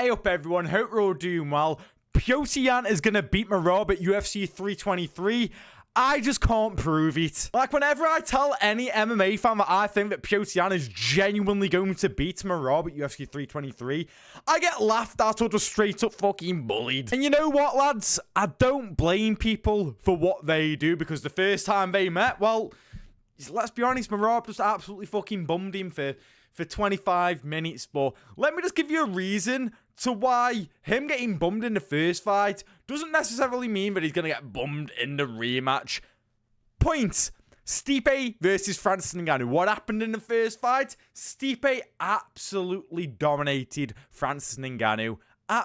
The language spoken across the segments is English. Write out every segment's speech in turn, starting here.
Hey up everyone, hope we're all doing well. Petr Yan is going to beat Merab at UFC 323. I just can't prove it. Like, whenever I tell any MMA fan that I think that Petr Yan is genuinely going to beat Merab at UFC 323, I get laughed at or just straight up fucking bullied. And you know what, lads? I don't blame people for what they do, because the first time they met, well, let's be honest, Merab just absolutely fucking bummed him for 25 minutes. But let me just give you a reason to why him getting bummed in the first fight doesn't necessarily mean that he's going to get bummed in the rematch. Point. Stipe versus Francis Ngannou. What happened in the first fight? Stipe absolutely dominated Francis Ngannou.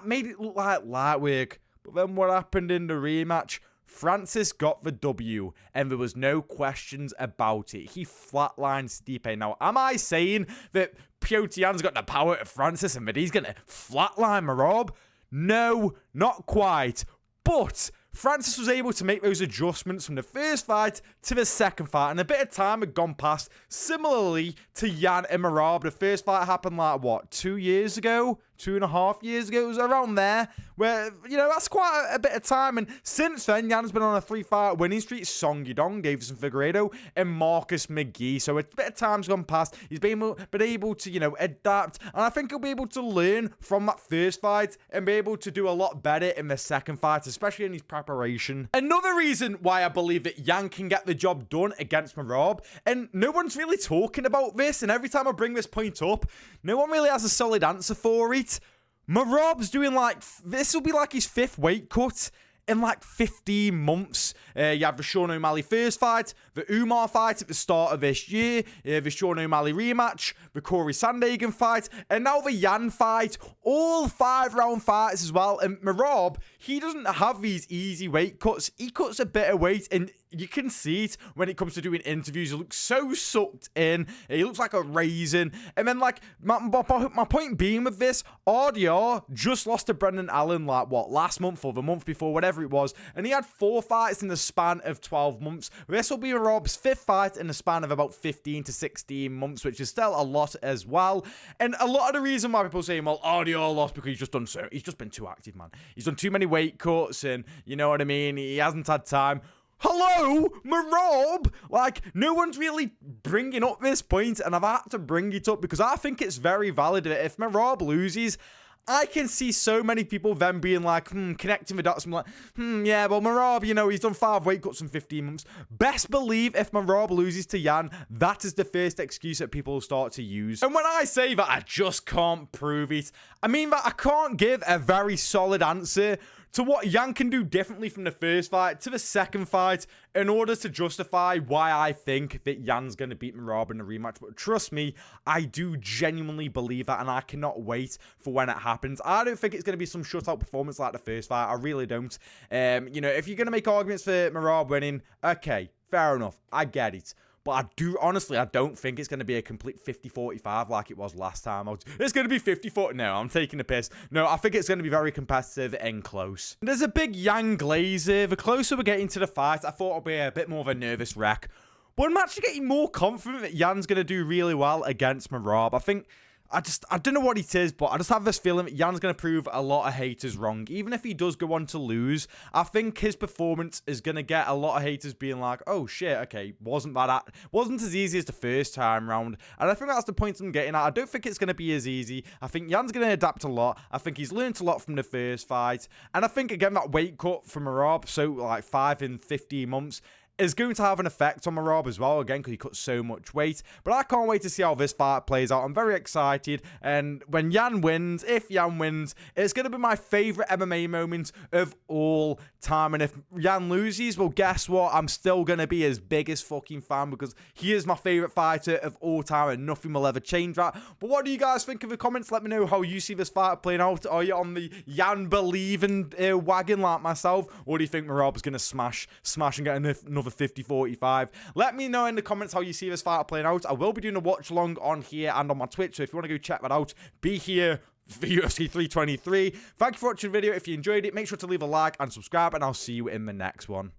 Made it look like light work. But then what happened in the rematch? Francis got the W, and there was no questions about it. He flatlined Stipe. Now, am I saying that Petr Yan's got the power of Francis and that he's going to flatline Merab? No, not quite. But Francis was able to make those adjustments from the first fight to the second fight, and a bit of time had gone past. Similarly to Yan and Merab, the first fight happened like, what, 2 years ago? 2.5 years ago? It was around there, where, you know, that's quite a bit of time. And since then, Yan's been on a 3-fight winning streak. Song Yudong, Davison Figueiredo, and Marcus McGee. So a bit of time's gone past. He's been able to, you know, adapt. And I think he'll be able to learn from that first fight and be able to do a lot better in the second fight, especially in his preparation. Another reason why I believe that Yan can get the job done against Merab, and no one's really talking about this, and every time I bring this point up, no one really has a solid answer for it. Merab's doing like, this will be like his 5th weight cut in like 15 months. You have the Sean O'Malley first fight, the Umar fight at the start of this year, the Sean O'Malley rematch, the Corey Sandhagen fight, and now the Yan fight. All 5-round fights as well. And Merab, he doesn't have these easy weight cuts. He cuts a bit of weight, and you can see it when it comes to doing interviews. He looks so sucked in. He looks like a raisin. And then, like, my point being with this, RDR just lost to Brendan Allen, like, what, last month or the month before, whatever it was. And he had 4 fights in the span of 12 months. This will be Merab's 5th fight in the span of about 15 to 16 months, which is still a lot as well. And a lot of the reason why people say, well, RDR lost because he's just been too active, man. He's done too many weight cuts, and you know what I mean? He hasn't had time. Hello, Merab! Like, no one's really bringing up this point, and I've had to bring it up because I think it's very valid that if Merab loses, I can see so many people then being like, connecting the dots. I'm like, yeah, well, Merab, you know, he's done 5 weight cuts in 15 months. Best believe if Merab loses to Yan, that is the first excuse that people will start to use. And when I say that I just can't prove it, I mean that I can't give a very solid answer to what Yan can do differently from the first fight to the second fight in order to justify why I think that Yan's going to beat Merab in the rematch. But trust me, I do genuinely believe that, and I cannot wait for when it happens. I don't think it's going to be some shutout performance like the first fight. I really don't. You know, if you're going to make arguments for Merab winning, okay, fair enough. I get it. But honestly, I don't think it's going to be a complete 50-45 like it was last time. It's going to be 50-40. No, I'm taking a piss. No, I think it's going to be very competitive and close. And there's a big Yan glazer. The closer we're getting to the fight, I thought it'll be a bit more of a nervous wreck. But I'm actually getting more confident that Yan's going to do really well against Merab. I don't know what it is, but I just have this feeling that Yan's going to prove a lot of haters wrong. Even if he does go on to lose, I think his performance is going to get a lot of haters being like, oh shit, okay, wasn't as easy as the first time round. And I think that's the point I'm getting at. I don't think it's going to be as easy. I think Yan's going to adapt a lot. I think he's learned a lot from the first fight. And I think, again, that weight cut from Merab, so like 5 in 15 months, is going to have an effect on Merab as well, again, because he cut so much weight. But I can't wait to see how this fight plays out. I'm very excited. And when Yan wins, if Yan wins, it's going to be my favorite MMA moment of all time. And if Yan loses, well, guess what? I'm still going to be his biggest fucking fan because he is my favorite fighter of all time and nothing will ever change that. But what do you guys think in the comments? Let me know how you see this fight playing out. Are you on the Yan believing wagon like myself? Or do you think Merab's going to smash and get another 50-45? Let me know in the comments how you see this fight playing out. I will be doing a watch along on here and on my Twitch, so if you want to go check that out, be here for UFC 323. Thank you for watching the video. If you enjoyed it, make sure to leave a like and subscribe, and I'll see you in the next one.